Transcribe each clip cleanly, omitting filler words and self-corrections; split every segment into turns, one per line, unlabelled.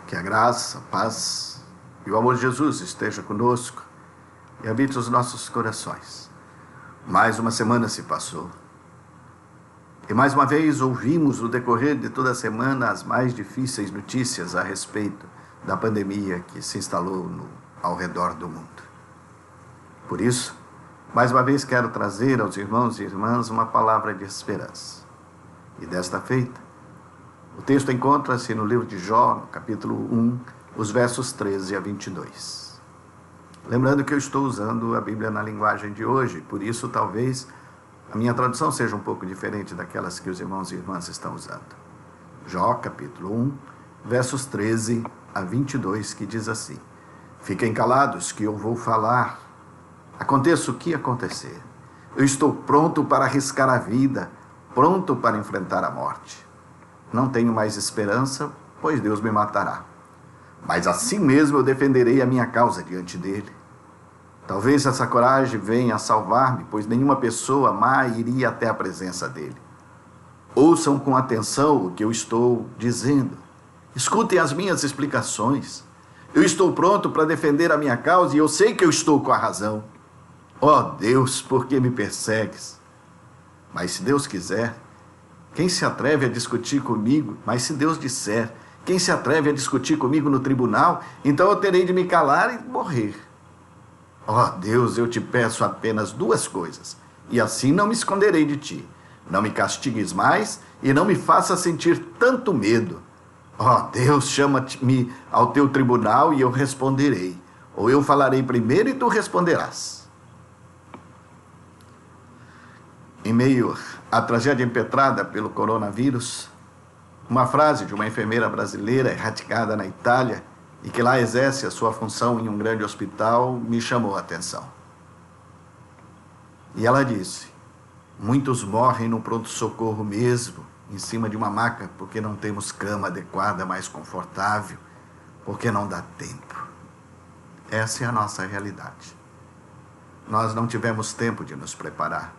Que a graça, a paz e o amor de Jesus esteja conosco e habite os nossos corações. Mais uma semana se passou. E mais uma vez ouvimos no decorrer de toda a semana as mais difíceis notícias a respeito da pandemia que se instalou ao redor do mundo. Por isso, mais uma vez quero trazer aos irmãos e irmãs uma palavra de esperança. E desta feita, o texto encontra-se no livro de Jó, no capítulo 1, os versos 13 a 22. Lembrando que eu estou usando a Bíblia na linguagem de hoje, por isso talvez a minha tradução seja um pouco diferente daquelas que os irmãos e irmãs estão usando. Jó, capítulo 1, versos 13 a 22, que diz assim: Fiquem calados, que eu vou falar. Aconteça o que acontecer. Eu estou pronto para arriscar a vida, pronto para enfrentar a morte. Não tenho mais esperança, pois Deus me matará. Mas assim mesmo eu defenderei a minha causa diante dele. Talvez essa coragem venha a salvar-me, pois nenhuma pessoa má iria até a presença dele. Ouçam com atenção o que eu estou dizendo. Escutem as minhas explicações. Eu estou pronto para defender a minha causa e eu sei que eu estou com a razão. Ó Deus, por que me persegues? Mas se Deus quiser, quem se atreve a discutir comigo? Mas se Deus disser, quem se atreve a discutir comigo no tribunal? Então eu terei de me calar e morrer. Ó Deus, eu te peço apenas duas coisas, e assim não me esconderei de ti. Não me castigues mais e não me faça sentir tanto medo. Ó Deus, chama-me ao teu tribunal e eu responderei. Ou eu falarei primeiro e tu responderás. Em meio à tragédia impetrada pelo coronavírus, uma frase de uma enfermeira brasileira erradicada na Itália e que lá exerce a sua função em um grande hospital me chamou a atenção. E ela disse: muitos morrem no pronto-socorro mesmo, em cima de uma maca, porque não temos cama adequada, mais confortável, porque não dá tempo. Essa é a nossa realidade. Nós não tivemos tempo de nos preparar.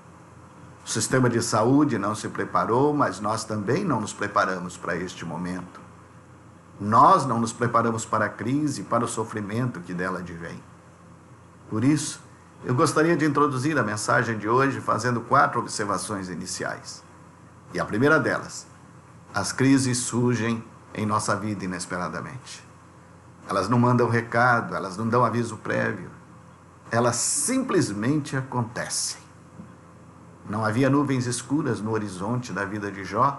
O sistema de saúde não se preparou, mas nós também não nos preparamos para este momento. Nós não nos preparamos para a crise, para o sofrimento que dela advém. Por isso, eu gostaria de introduzir a mensagem de hoje fazendo 4 observações iniciais. E a primeira delas: as crises surgem em nossa vida inesperadamente. Elas não mandam recado, elas não dão aviso prévio. Elas simplesmente acontecem. Não havia nuvens escuras no horizonte da vida de Jó.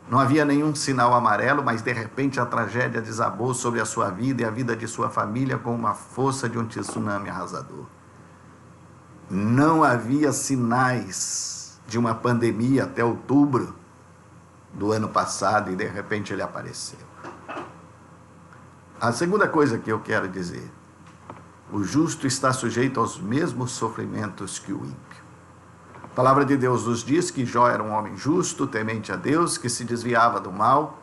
Não havia nenhum sinal amarelo, mas de repente a tragédia desabou sobre a sua vida e a vida de sua família com uma força de um tsunami arrasador. Não havia sinais de uma pandemia até outubro do ano passado e de repente ele apareceu. A segunda coisa que eu quero dizer: o justo está sujeito aos mesmos sofrimentos que o ímpio. A palavra de Deus nos diz que Jó era um homem justo, temente a Deus, que se desviava do mal,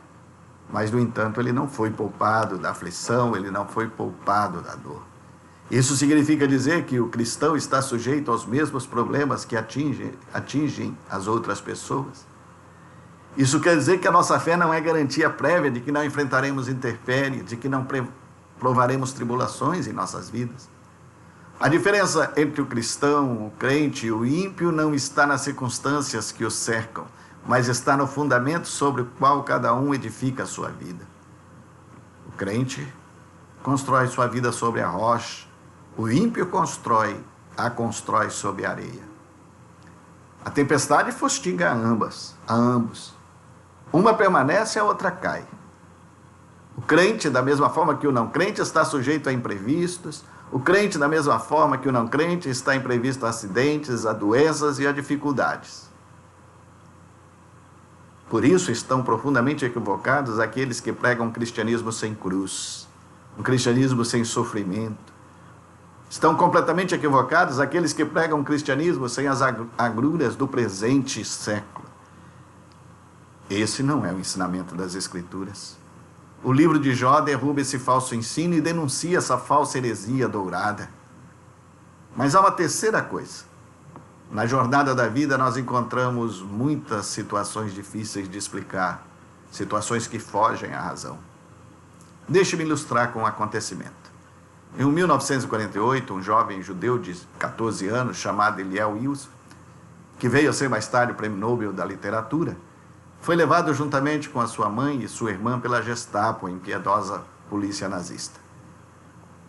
mas, no entanto, ele não foi poupado da aflição, ele não foi poupado da dor. Isso significa dizer que o cristão está sujeito aos mesmos problemas que atingem as outras pessoas. Isso quer dizer que a nossa fé não é garantia prévia de que não enfrentaremos intempéries, de que não provaremos tribulações em nossas vidas. A diferença entre o cristão, o crente e o ímpio não está nas circunstâncias que o cercam, mas está no fundamento sobre o qual cada um edifica a sua vida. O crente constrói sua vida sobre a rocha, o ímpio constrói sobre a areia. A tempestade fustiga a ambos. Uma permanece, a outra cai. O crente, da mesma forma que o não crente, está sujeito a imprevistos. O crente, da mesma forma que o não crente, está imprevisto a acidentes, a doenças e a dificuldades. Por isso estão profundamente equivocados aqueles que pregam um cristianismo sem cruz, um cristianismo sem sofrimento. Estão completamente equivocados aqueles que pregam um cristianismo sem as agruras do presente século. Esse não é o ensinamento das Escrituras. O livro de Jó derruba esse falso ensino e denuncia essa falsa heresia dourada. Mas há uma terceira coisa. Na jornada da vida nós encontramos muitas situações difíceis de explicar, situações que fogem à razão. Deixe-me ilustrar com um acontecimento. Em 1948, um jovem judeu de 14 anos, chamado Eliel Wiesel, que veio a ser mais tarde o Prêmio Nobel da Literatura, foi levado juntamente com a sua mãe e sua irmã pela Gestapo, a impiedosa polícia nazista.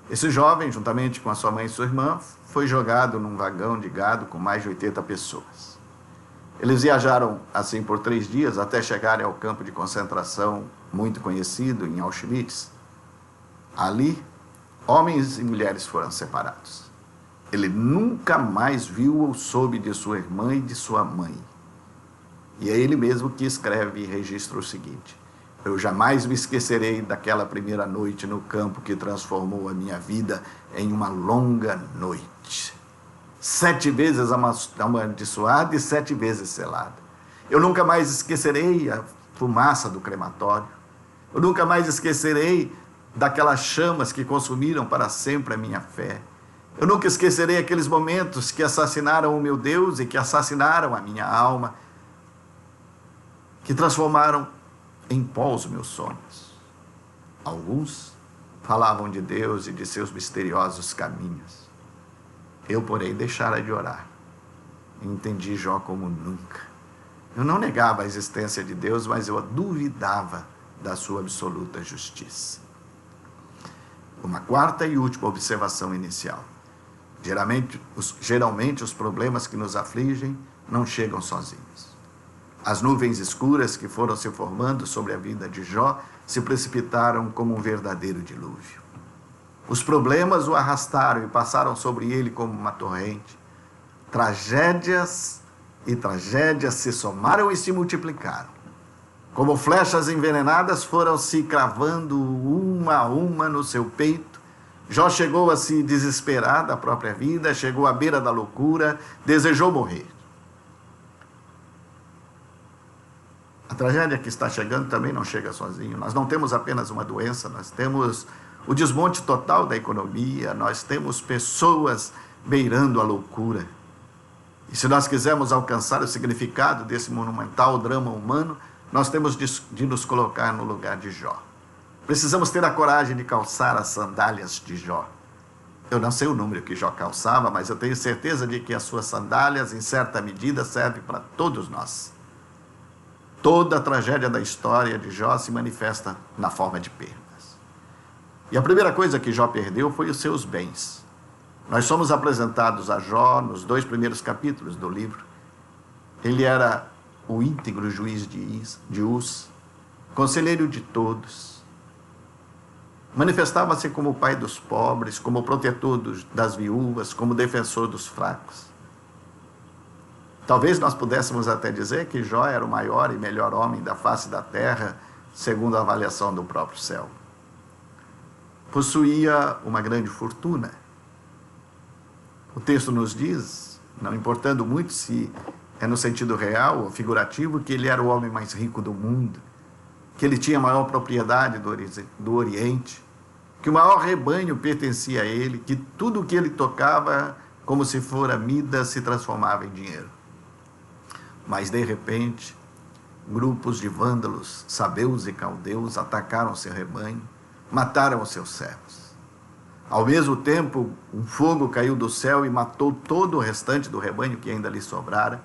Esse jovem, juntamente com a sua mãe e sua irmã, foi jogado num vagão de gado com mais de 80 pessoas. Eles viajaram assim por 3 dias até chegarem ao campo de concentração muito conhecido em Auschwitz. Ali, homens e mulheres foram separados. Ele nunca mais viu ou soube de sua irmã e de sua mãe. E é ele mesmo que escreve e registra o seguinte: eu jamais me esquecerei daquela primeira noite no campo que transformou a minha vida em uma longa noite. 7 vezes amaldiçoada e 7 vezes selada. Eu nunca mais esquecerei a fumaça do crematório. Eu nunca mais esquecerei daquelas chamas que consumiram para sempre a minha fé. Eu nunca esquecerei aqueles momentos que assassinaram o meu Deus e que assassinaram a minha alma, que transformaram em pó os meus sonhos. Alguns falavam de Deus e de seus misteriosos caminhos. Eu, porém, deixara de orar. Entendi Jó como nunca. Eu não negava a existência de Deus, mas eu duvidava da sua absoluta justiça. Uma quarta e última observação inicial. Geralmente os problemas que nos afligem não chegam sozinhos. As nuvens escuras que foram se formando sobre a vida de Jó se precipitaram como um verdadeiro dilúvio. Os problemas o arrastaram e passaram sobre ele como uma torrente. Tragédias e tragédias se somaram e se multiplicaram. Como flechas envenenadas foram se cravando uma a uma no seu peito. Jó chegou a se desesperar da própria vida, chegou à beira da loucura, desejou morrer. A tragédia que está chegando também não chega sozinho. Nós não temos apenas uma doença, nós temos o desmonte total da economia, nós temos pessoas beirando a loucura. E se nós quisermos alcançar o significado desse monumental drama humano, nós temos de nos colocar no lugar de Jó. Precisamos ter a coragem de calçar as sandálias de Jó. Eu não sei o número que Jó calçava, mas eu tenho certeza de que as suas sandálias, em certa medida, servem para todos nós. Toda a tragédia da história de Jó se manifesta na forma de perdas. E a primeira coisa que Jó perdeu foi os seus bens. Nós somos apresentados a Jó nos 2 primeiros capítulos do livro. Ele era o íntegro juiz de Uz, conselheiro de todos. Manifestava-se como o pai dos pobres, como protetor das viúvas, como defensor dos fracos. Talvez nós pudéssemos até dizer que Jó era o maior e melhor homem da face da terra, segundo a avaliação do próprio céu. Possuía uma grande fortuna. O texto nos diz, não importando muito se é no sentido real ou figurativo, que ele era o homem mais rico do mundo, que ele tinha a maior propriedade do Oriente, que o maior rebanho pertencia a ele, que tudo o que ele tocava, como se fora Midas, se transformava em dinheiro. Mas, de repente, grupos de vândalos, sabeus e caldeus atacaram seu rebanho, mataram os seus servos. Ao mesmo tempo, um fogo caiu do céu e matou todo o restante do rebanho que ainda lhe sobrara.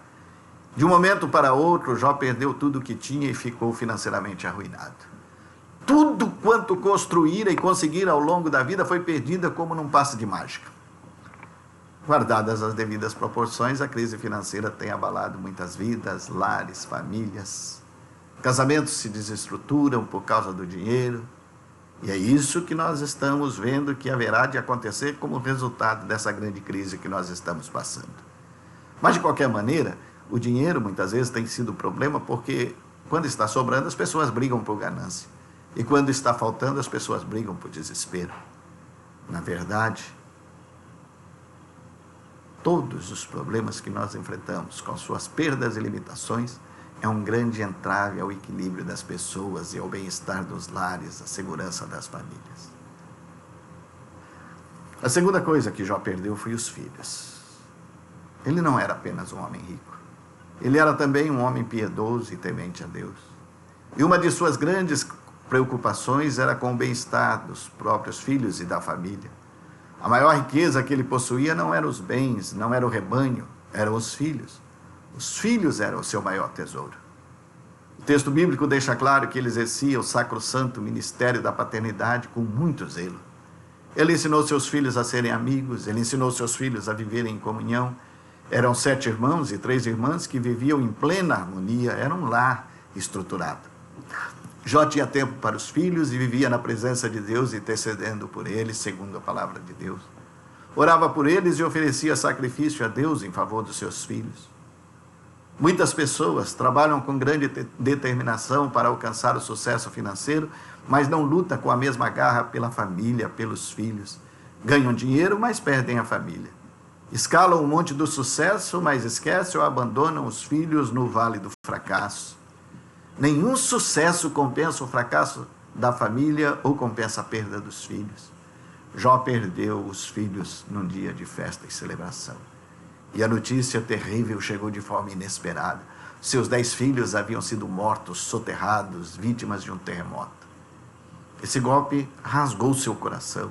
De um momento para outro, Jó perdeu tudo o que tinha e ficou financeiramente arruinado. Tudo quanto construíra e conseguira ao longo da vida foi perdida como num passe de mágica. Guardadas as devidas proporções, a crise financeira tem abalado muitas vidas, lares, famílias. Casamentos se desestruturam por causa do dinheiro. E é isso que nós estamos vendo que haverá de acontecer como resultado dessa grande crise que nós estamos passando. Mas, de qualquer maneira, o dinheiro muitas vezes tem sido problema porque, quando está sobrando, as pessoas brigam por ganância. E quando está faltando, as pessoas brigam por desespero. Na verdade, todos os problemas que nós enfrentamos, com suas perdas e limitações, é um grande entrave ao equilíbrio das pessoas e ao bem-estar dos lares, à segurança das famílias. A segunda coisa que Jó perdeu foi os filhos. Ele não era apenas um homem rico. Ele era também um homem piedoso e temente a Deus. E uma de suas grandes preocupações era com o bem-estar dos próprios filhos e da família. A maior riqueza que ele possuía não eram os bens, não era o rebanho, eram os filhos. Os filhos eram o seu maior tesouro. O texto bíblico deixa claro que ele exercia o sacrossanto ministério da paternidade com muito zelo. Ele ensinou seus filhos a serem amigos, ele ensinou seus filhos a viverem em comunhão. Eram 7 irmãos e 3 irmãs que viviam em plena harmonia, era um lar estruturado. Jó tinha tempo para os filhos e vivia na presença de Deus, intercedendo por eles, segundo a palavra de Deus. Orava por eles e oferecia sacrifício a Deus em favor dos seus filhos. Muitas pessoas trabalham com grande determinação para alcançar o sucesso financeiro, mas não lutam com a mesma garra pela família, pelos filhos. Ganham dinheiro, mas perdem a família. Escalam o monte do sucesso, mas esquecem ou abandonam os filhos no vale do fracasso. Nenhum sucesso compensa o fracasso da família ou compensa a perda dos filhos. Jó perdeu os filhos num dia de festa e celebração. E a notícia terrível chegou de forma inesperada. Seus 10 filhos haviam sido mortos, soterrados, vítimas de um terremoto. Esse golpe rasgou seu coração.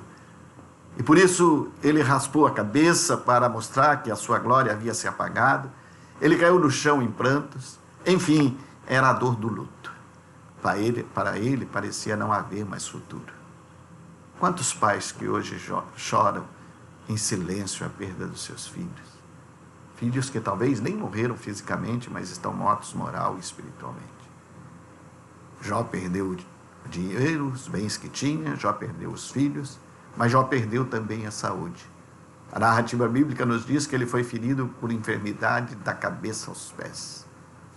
E por isso ele raspou a cabeça para mostrar que a sua glória havia se apagado. Ele caiu no chão em prantos. Enfim, era a dor do luto. Para ele parecia não haver mais futuro. Quantos pais que hoje choram em silêncio a perda dos seus filhos? Filhos que talvez nem morreram fisicamente, mas estão mortos moral e espiritualmente. Jó perdeu o dinheiro, os bens que tinha, Jó perdeu os filhos, mas Jó perdeu também a saúde. A narrativa bíblica nos diz que ele foi ferido por enfermidade da cabeça aos pés.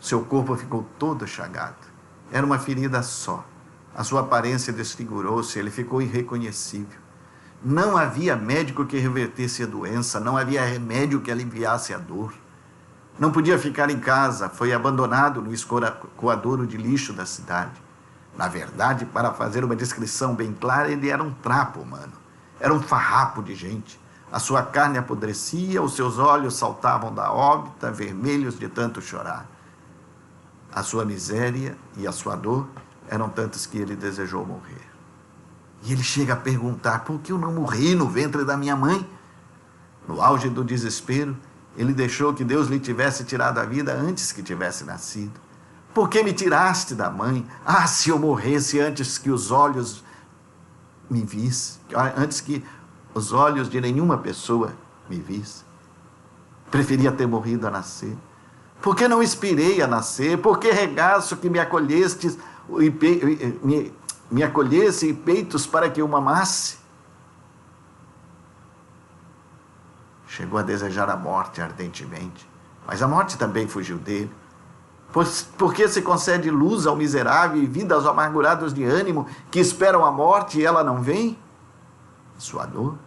Seu corpo ficou todo chagado. Era uma ferida só. A sua aparência desfigurou-se, ele ficou irreconhecível. Não havia médico que revertesse a doença, não havia remédio que aliviasse a dor. Não podia ficar em casa, foi abandonado no escoadouro de lixo da cidade. Na verdade, para fazer uma descrição bem clara, ele era um trapo humano. Era um farrapo de gente. A sua carne apodrecia, os seus olhos saltavam da órbita, vermelhos de tanto chorar. A sua miséria e a sua dor eram tantas que ele desejou morrer. E ele chega a perguntar: por que eu não morri no ventre da minha mãe? No auge do desespero, ele deixou que Deus lhe tivesse tirado a vida antes que tivesse nascido. Por que me tiraste da mãe? Ah, se eu morresse antes que os olhos me vissem, antes que os olhos de nenhuma pessoa me vissem. Preferia ter morrido a nascer. Por que não inspirei a nascer? Por que regaço que me acolheste, me acolhesse e peitos para que eu mamasse? Chegou a desejar a morte ardentemente, mas a morte também fugiu dele. Por que se concede luz ao miserável e vida aos amargurados de ânimo que esperam a morte e ela não vem? Sua dor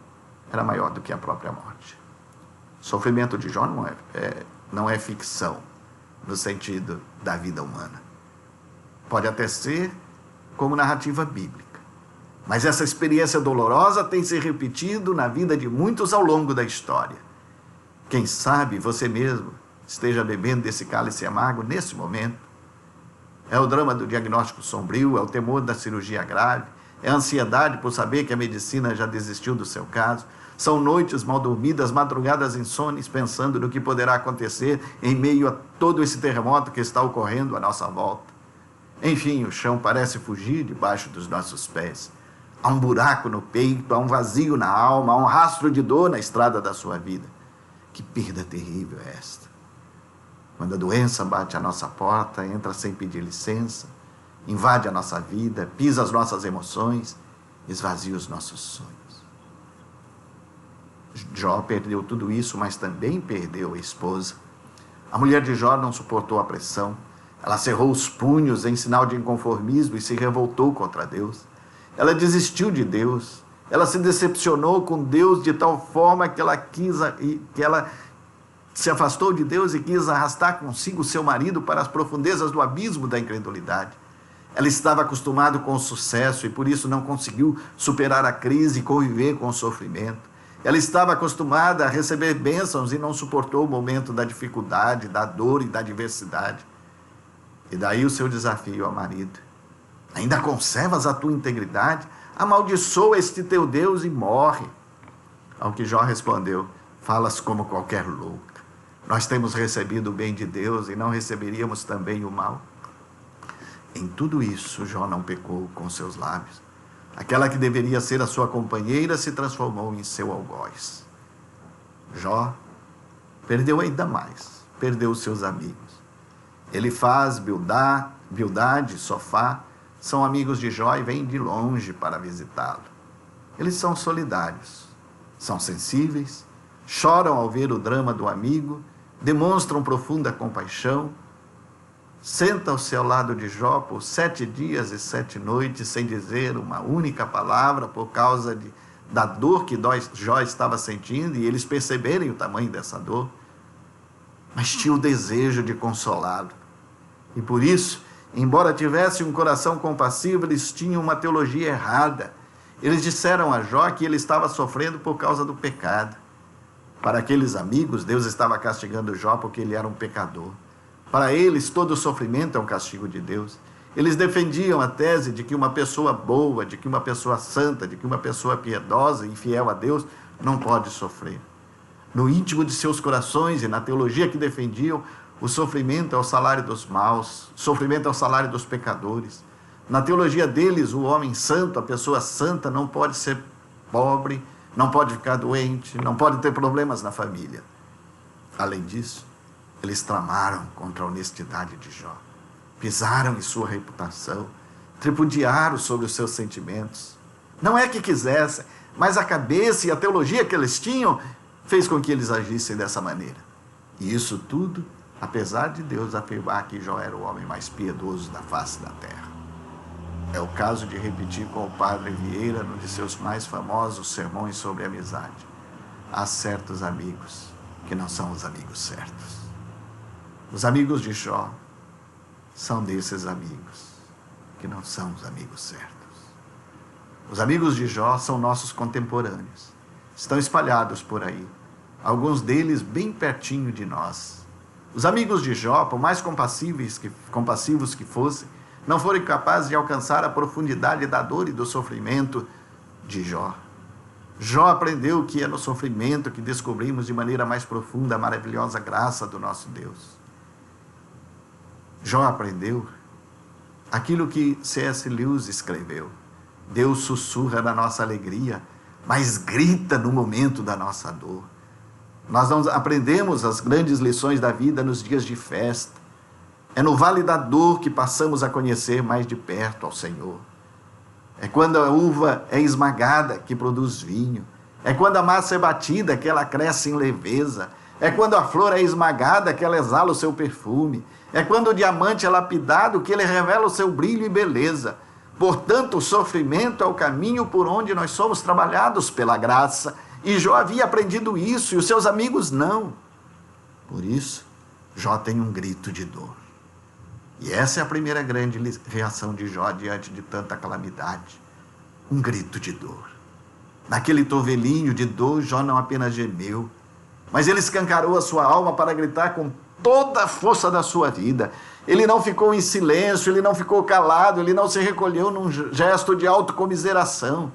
era maior do que a própria morte. O sofrimento de Jó não é ficção no sentido da vida humana. Pode até ser como narrativa bíblica, mas essa experiência dolorosa tem se repetido na vida de muitos ao longo da história. Quem sabe você mesmo esteja bebendo desse cálice amargo nesse momento. É o drama do diagnóstico sombrio, é o temor da cirurgia grave, é a ansiedade por saber que a medicina já desistiu do seu caso. São noites mal dormidas, madrugadas insones, pensando no que poderá acontecer em meio a todo esse terremoto que está ocorrendo à nossa volta. Enfim, o chão parece fugir debaixo dos nossos pés. Há um buraco no peito, há um vazio na alma, há um rastro de dor na estrada da sua vida. Que perda terrível é esta! Quando a doença bate à nossa porta, entra sem pedir licença, invade a nossa vida, pisa as nossas emoções, esvazia os nossos sonhos. Jó perdeu tudo isso, mas também perdeu a esposa. A mulher de Jó não suportou a pressão. Ela cerrou os punhos em sinal de inconformismo e se revoltou contra Deus. Ela desistiu de Deus. Ela se decepcionou com Deus de tal forma que ela se afastou de Deus e quis arrastar consigo seu marido para as profundezas do abismo da incredulidade. Ela estava acostumada com o sucesso e por isso não conseguiu superar a crise e conviver com o sofrimento. Ela estava acostumada a receber bênçãos e não suportou o momento da dificuldade, da dor e da adversidade. E daí o seu desafio ao marido: Ainda conservas a tua integridade? Amaldiçoa este teu Deus e morre. Ao que Jó respondeu: falas como qualquer louco. Nós temos recebido o bem de Deus e não receberíamos também o mal? Em tudo isso, Jó não pecou com seus lábios. Aquela que deveria ser a sua companheira se transformou em seu algoz. Jó perdeu ainda mais, perdeu os seus amigos. Elifaz, Bildade, Sofá são amigos de Jó e vêm de longe para visitá-lo. Eles são solidários, são sensíveis, choram ao ver o drama do amigo, demonstram profunda compaixão, sentam-se ao lado de Jó por 7 dias e 7 noites sem dizer uma única palavra por causa da dor que Jó estava sentindo, e eles perceberem o tamanho dessa dor, mas tinham o desejo de consolá-lo. E por isso, embora tivessem um coração compassivo, eles tinham uma teologia errada. Eles disseram a Jó que ele estava sofrendo por causa do pecado. Para aqueles amigos, Deus estava castigando Jó porque ele era um pecador. Para eles, todo sofrimento é um castigo de Deus. Eles defendiam a tese de que uma pessoa boa, de que uma pessoa santa, de que uma pessoa piedosa e fiel a Deus não pode sofrer. No íntimo de seus corações e na teologia que defendiam, o sofrimento é o salário dos maus, o sofrimento é o salário dos pecadores. Na teologia deles, o homem santo, a pessoa santa, não pode ser pobre, não pode ficar doente, não pode ter problemas na família. Além disso, eles tramaram contra a honestidade de Jó, pisaram em sua reputação, tripudiaram sobre os seus sentimentos. Não é que quisessem, mas a cabeça e a teologia que eles tinham fez com que eles agissem dessa maneira. E isso tudo, apesar de Deus afirmar que Jó era o homem mais piedoso da face da terra. É o caso de repetir com o padre Vieira, num de seus mais famosos sermões sobre amizade: há certos amigos que não são os amigos certos. Os amigos de Jó são desses amigos que não são os amigos certos. Os amigos de Jó são nossos contemporâneos. Estão espalhados por aí, alguns deles bem pertinho de nós. Os amigos de Jó, por mais compassivos que fossem, não foram capazes de alcançar a profundidade da dor e do sofrimento de Jó. Jó aprendeu que é no sofrimento que descobrimos de maneira mais profunda a maravilhosa graça do nosso Deus. Jó aprendeu aquilo que C.S. Lewis escreveu: Deus sussurra na nossa alegria, mas grita no momento da nossa dor. Nós não aprendemos as grandes lições da vida nos dias de festa. É no vale da dor que passamos a conhecer mais de perto ao Senhor. É quando a uva é esmagada que produz vinho. É quando a massa é batida que ela cresce em leveza. É quando a flor é esmagada que ela exala o seu perfume. É quando o diamante é lapidado que ele revela o seu brilho e beleza. Portanto, o sofrimento é o caminho por onde nós somos trabalhados pela graça. E Jó havia aprendido isso, e os seus amigos não. Por isso, Jó tem um grito de dor. E essa é a primeira grande reação de Jó diante de tanta calamidade. Um grito de dor. Naquele tovelinho de dor, Jó não apenas gemeu, mas ele escancarou a sua alma para gritar com toda a força da sua vida. Ele não ficou em silêncio, ele não ficou calado, ele não se recolheu num gesto de autocomiseração.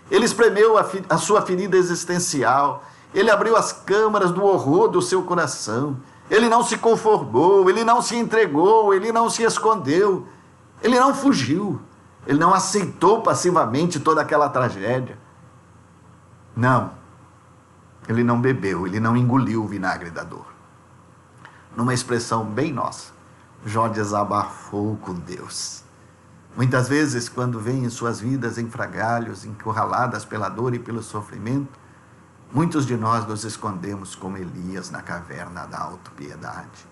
Ele espremeu a sua ferida existencial. Ele abriu as câmaras do horror do seu coração. Ele não se conformou, ele não se entregou, ele não se escondeu, ele não fugiu, ele não aceitou passivamente toda aquela tragédia. Não, ele não bebeu, ele não engoliu o vinagre da dor. Numa expressão bem nossa, Jó desabafou com Deus. Muitas vezes, quando vêm em suas vidas em frangalhos, encurraladas pela dor e pelo sofrimento, muitos de nós nos escondemos como Elias na caverna da autopiedade.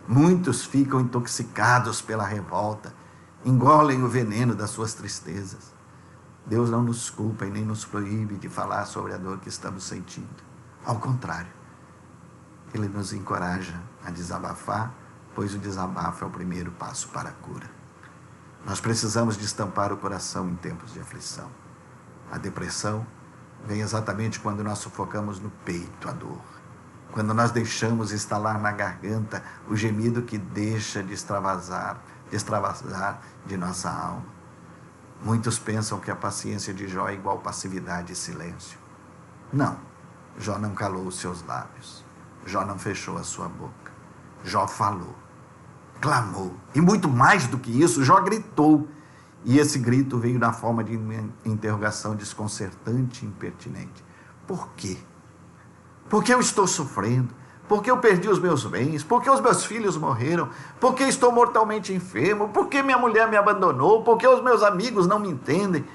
Muitos ficam intoxicados pela revolta, engolem o veneno das suas tristezas. Deus não nos culpa e nem nos proíbe de falar sobre a dor que estamos sentindo. Ao contrário, Ele nos encoraja a desabafar, pois o desabafo é o primeiro passo para a cura. Nós precisamos destampar o coração em tempos de aflição. A depressão vem exatamente quando nós sufocamos no peito a dor. Quando nós deixamos instalar na garganta o gemido que deixa de extravasar de nossa alma. Muitos pensam que a paciência de Jó é igual passividade e silêncio. Não, Jó não calou os seus lábios. Jó não fechou a sua boca. Jó falou, clamou. E muito mais do que isso, Jó gritou. E esse grito veio na forma de interrogação desconcertante e impertinente. Por quê? Por que eu estou sofrendo? Por que eu perdi os meus bens? Por que os meus filhos morreram? Por que estou mortalmente enfermo? Por que minha mulher me abandonou? Por que os meus amigos não me entendem?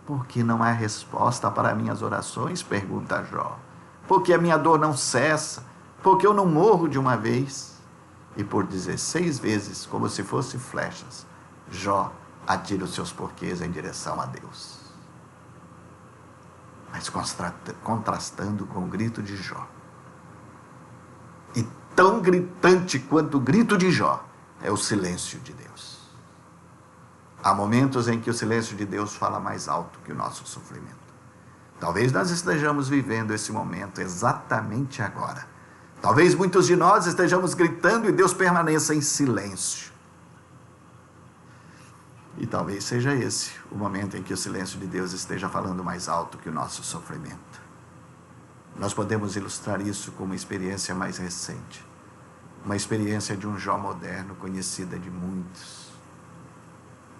Por que não há resposta para minhas orações? Pergunta Jó. Por que a minha dor não cessa? Por que eu não morro de uma vez? E por 16 vezes, como se fossem flechas, Jó atira os seus porquês em direção a Deus. Mas contrastando com o grito de Jó, e tão gritante quanto o grito de Jó, é o silêncio de Deus. Há momentos em que o silêncio de Deus fala mais alto que o nosso sofrimento. Talvez nós estejamos vivendo esse momento exatamente agora. Talvez muitos de nós estejamos gritando e Deus permaneça em silêncio. E talvez seja esse o momento em que o silêncio de Deus esteja falando mais alto que o nosso sofrimento. Nós podemos ilustrar isso com uma experiência mais recente. Uma experiência de um Jó moderno, conhecida de muitos.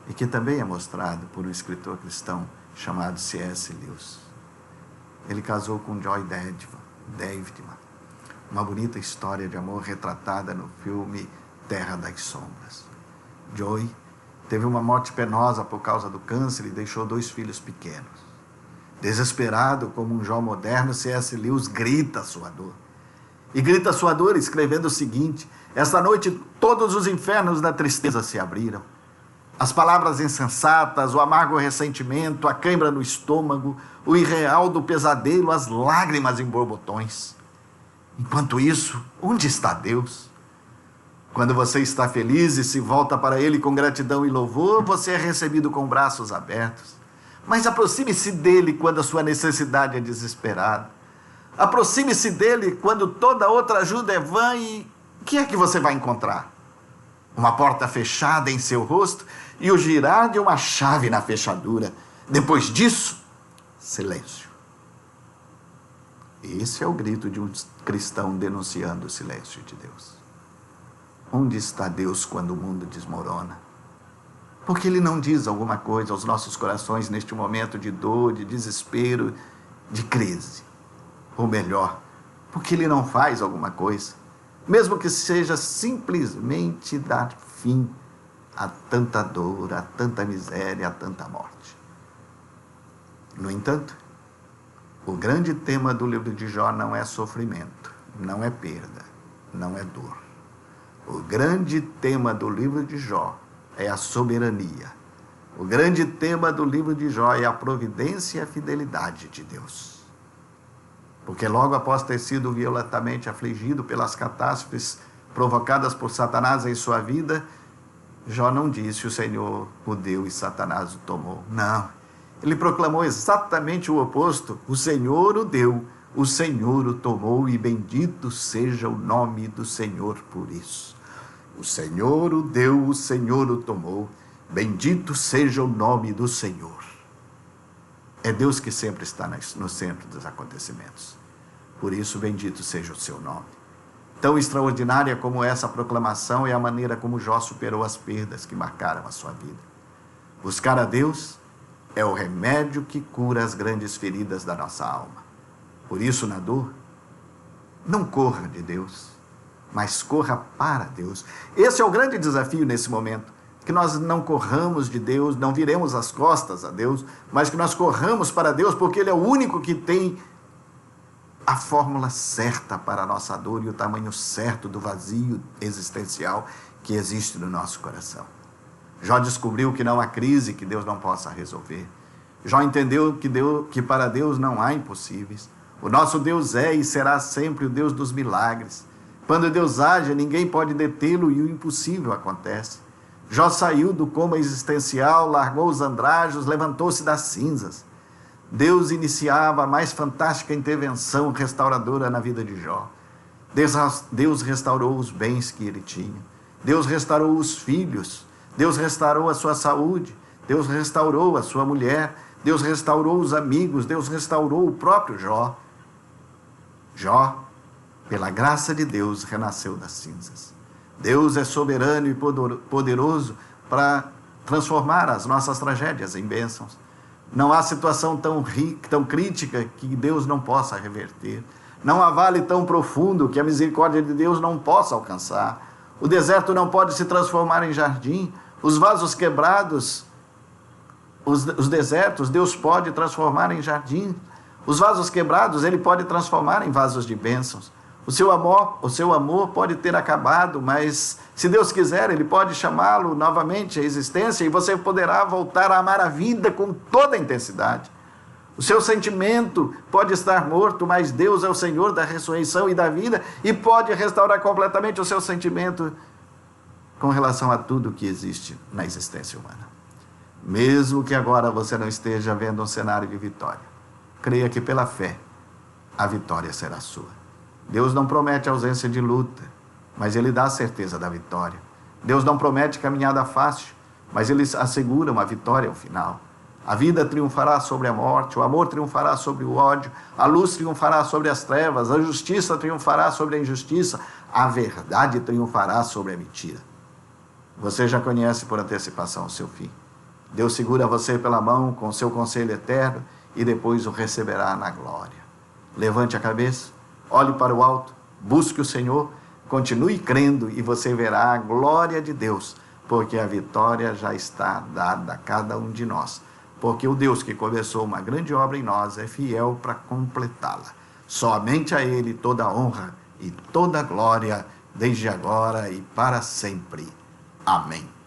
E que também é mostrado por um escritor cristão chamado C.S. Lewis. Ele casou com Joy Davidman. Uma bonita história de amor retratada no filme Terra das Sombras. Joy teve uma morte penosa por causa do câncer e deixou 2 filhos pequenos. Desesperado como um Jó moderno, C.S. Lewis grita a sua dor. E grita a sua dor escrevendo o seguinte: esta noite todos os infernos da tristeza se abriram. As palavras insensatas, o amargo ressentimento, a cãibra no estômago, o irreal do pesadelo, as lágrimas em borbotões. Enquanto isso, onde está Deus? Quando você está feliz e se volta para Ele com gratidão e louvor, você é recebido com braços abertos. Mas aproxime-se dele quando a sua necessidade é desesperada. Aproxime-se dele quando toda outra ajuda é vã e o que é que você vai encontrar? Uma porta fechada em seu rosto e o girar de uma chave na fechadura. Depois disso, silêncio. Esse é o grito de um cristão denunciando o silêncio de Deus. Onde está Deus quando o mundo desmorona? Porque Ele não diz alguma coisa aos nossos corações neste momento de dor, de desespero, de crise. Ou melhor, porque Ele não faz alguma coisa, mesmo que seja simplesmente dar fim a tanta dor, a tanta miséria, a tanta morte. No entanto, o grande tema do livro de Jó não é sofrimento, não é perda, não é dor. O grande tema do livro de Jó é a soberania. O grande tema do livro de Jó é a providência e a fidelidade de Deus. Porque logo após ter sido violentamente afligido pelas catástrofes provocadas por Satanás em sua vida, Jó não disse: o Senhor o deu e Satanás o tomou. Não. Ele proclamou exatamente o oposto: o Senhor o deu, o Senhor o tomou, e bendito seja o nome do Senhor por isso. O Senhor o deu, o Senhor o tomou, bendito seja o nome do Senhor. É Deus que sempre está no centro dos acontecimentos. Por isso, bendito seja o seu nome. Tão extraordinária como essa proclamação é a maneira como Jó superou as perdas que marcaram a sua vida. Buscar a Deus é o remédio que cura as grandes feridas da nossa alma. Por isso, na dor, não corra de Deus, mas corra para Deus. Esse é o grande desafio nesse momento, que nós não corramos de Deus, não viremos as costas a Deus, mas que nós corramos para Deus, porque Ele é o único que tem a fórmula certa para a nossa dor e o tamanho certo do vazio existencial que existe no nosso coração. Jó descobriu que não há crise que Deus não possa resolver. Jó entendeu que para Deus não há impossíveis. O nosso Deus é e será sempre o Deus dos milagres. Quando Deus age, ninguém pode detê-lo e o impossível acontece. Jó saiu do coma existencial, largou os andrajos, levantou-se das cinzas. Deus iniciava a mais fantástica intervenção restauradora na vida de Jó. Deus restaurou os bens que ele tinha. Deus restaurou os filhos. Deus restaurou a sua saúde. Deus restaurou a sua mulher, Deus restaurou os amigos, Deus restaurou o próprio Jó. Jó, pela graça de Deus, renasceu das cinzas. Deus é soberano e poderoso para transformar as nossas tragédias em bênçãos. Não há situação tão crítica que Deus não possa reverter. Não há vale tão profundo que a misericórdia de Deus não possa alcançar. O deserto não pode se transformar em jardim. Os vasos quebrados, os desertos, Deus pode transformar em jardim. Os vasos quebrados, Ele pode transformar em vasos de bênçãos. O seu amor pode ter acabado, mas se Deus quiser, Ele pode chamá-lo novamente à existência e você poderá voltar a amar a vida com toda a intensidade. O seu sentimento pode estar morto, mas Deus é o Senhor da ressurreição e da vida e pode restaurar completamente o seu sentimento com relação a tudo que existe na existência humana. Mesmo que agora você não esteja vendo um cenário de vitória, creia que pela fé a vitória será sua. Deus não promete ausência de luta, mas Ele dá a certeza da vitória. Deus não promete caminhada fácil, mas Ele assegura uma vitória ao final. A vida triunfará sobre a morte, o amor triunfará sobre o ódio, a luz triunfará sobre as trevas, a justiça triunfará sobre a injustiça, a verdade triunfará sobre a mentira. Você já conhece por antecipação o seu fim. Deus segura você pela mão com o seu conselho eterno e depois o receberá na glória. Levante a cabeça, olhe para o alto, busque o Senhor, continue crendo e você verá a glória de Deus, porque a vitória já está dada a cada um de nós. Porque o Deus que começou uma grande obra em nós é fiel para completá-la. Somente a Ele toda a honra e toda a glória, desde agora e para sempre. Amém.